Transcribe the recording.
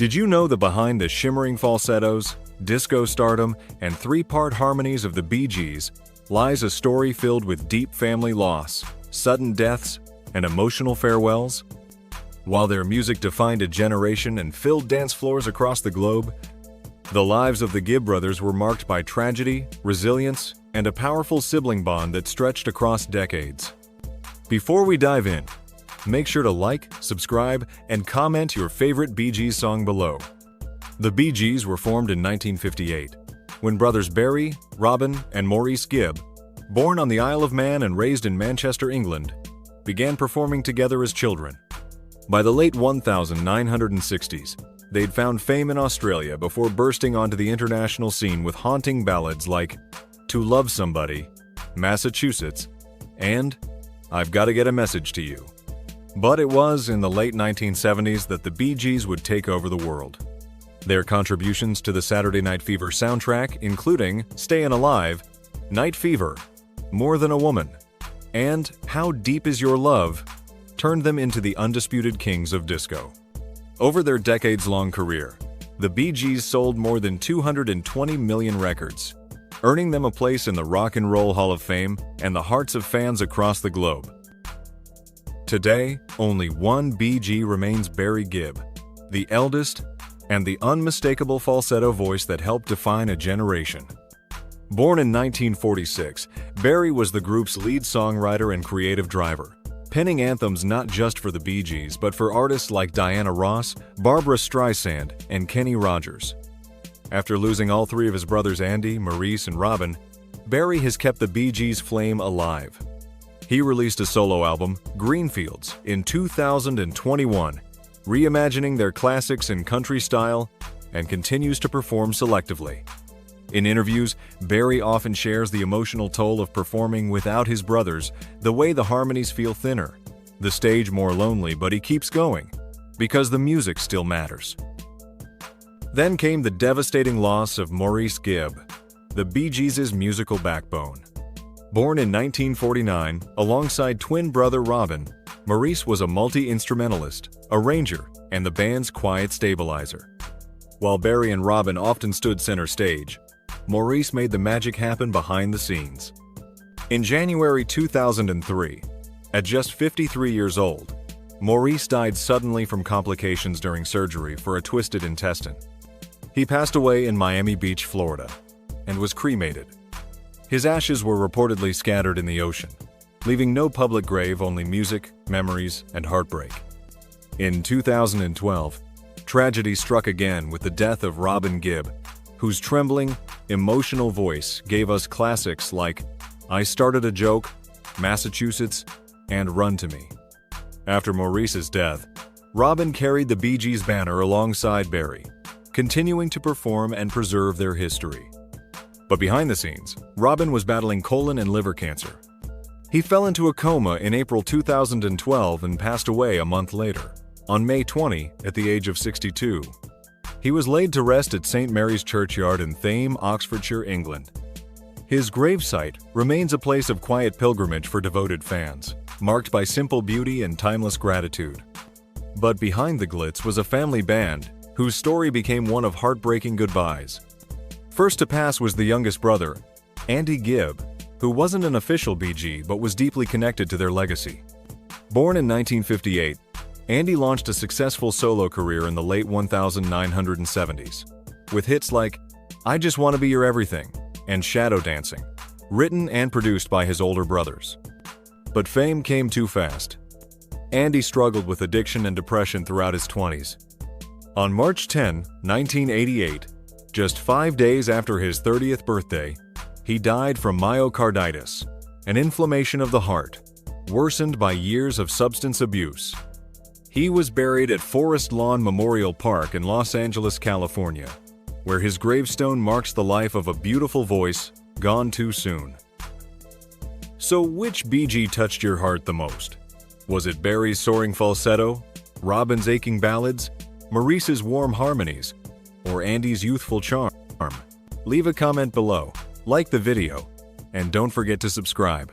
Did you know that behind the shimmering falsettos, disco stardom, and three-part harmonies of the Bee Gees lies a story filled with deep family loss, sudden deaths, and emotional farewells? While their music defined a generation and filled dance floors across the globe, the lives of the Gibb brothers were marked by tragedy, resilience, and a powerful sibling bond that stretched across decades. Before we dive in, make sure to like, subscribe, and comment your favorite Bee Gees song below. The Bee Gees were formed in 1958, when brothers Barry, Robin, and Maurice Gibb, born on the Isle of Man and raised in Manchester, England, began performing together as children. By the late 1960s, they'd found fame in Australia before bursting onto the international scene with haunting ballads like To Love Somebody, Massachusetts, and I've Gotta Get a Message to You. But it was in the late 1970s that the Bee Gees would take over the world. Their contributions to the Saturday Night Fever soundtrack, including Stayin' Alive, Night Fever, More Than a Woman, and How Deep Is Your Love, turned them into the undisputed kings of disco. Over their decades-long career, the Bee Gees sold more than 220 million records, earning them a place in the Rock and Roll Hall of Fame and the hearts of fans across the globe. Today, only one BG remains: Barry Gibb, the eldest and the unmistakable falsetto voice that helped define a generation. Born in 1946, Barry was the group's lead songwriter and creative driver, penning anthems not just for the Bee Gees but for artists like Diana Ross, Barbra Streisand, and Kenny Rogers. After losing all three of his brothers Andy, Maurice, and Robin, Barry has kept the Bee Gees' flame alive. He released a solo album, Greenfields, in 2021, reimagining their classics in country style, and continues to perform selectively. In interviews, Barry often shares the emotional toll of performing without his brothers, the way the harmonies feel thinner, the stage more lonely, but he keeps going, because the music still matters. Then came the devastating loss of Maurice Gibb, the Bee Gees' musical backbone. Born in 1949, alongside twin brother Robin, Maurice was a multi-instrumentalist, arranger, and the band's quiet stabilizer. While Barry and Robin often stood center stage, Maurice made the magic happen behind the scenes. In January 2003, at just 53 years old, Maurice died suddenly from complications during surgery for a twisted intestine. He passed away in Miami Beach, Florida, and was cremated. His ashes were reportedly scattered in the ocean, leaving no public grave, only music, memories, and heartbreak. In 2012, tragedy struck again with the death of Robin Gibb, whose trembling, emotional voice gave us classics like I Started a Joke, Massachusetts, and Run to Me. After Maurice's death, Robin carried the Bee Gees banner alongside Barry, continuing to perform and preserve their history. But behind the scenes, Robin was battling colon and liver cancer. He fell into a coma in April 2012 and passed away a month later, on May 20, at the age of 62. He was laid to rest at St. Mary's Churchyard in Thame, Oxfordshire, England. His gravesite remains a place of quiet pilgrimage for devoted fans, marked by simple beauty and timeless gratitude. But behind the glitz was a family band whose story became one of heartbreaking goodbyes. First to pass was the youngest brother, Andy Gibb, who wasn't an official Bee Gee but was deeply connected to their legacy. Born in 1958, Andy launched a successful solo career in the late 1970s, with hits like I Just Want to Be Your Everything and Shadow Dancing, written and produced by his older brothers. But fame came too fast. Andy struggled with addiction and depression throughout his 20s. On March 10, 1988, just 5 days after his 30th birthday, he died from myocarditis, an inflammation of the heart, worsened by years of substance abuse. He was buried at Forest Lawn Memorial Park in Los Angeles, California, where his gravestone marks the life of a beautiful voice gone too soon. So which Bee Gee touched your heart the most? Was it Barry's soaring falsetto, Robin's aching ballads, Maurice's warm harmonies, or Andy's youthful charm? Leave a comment below, like the video, and don't forget to subscribe.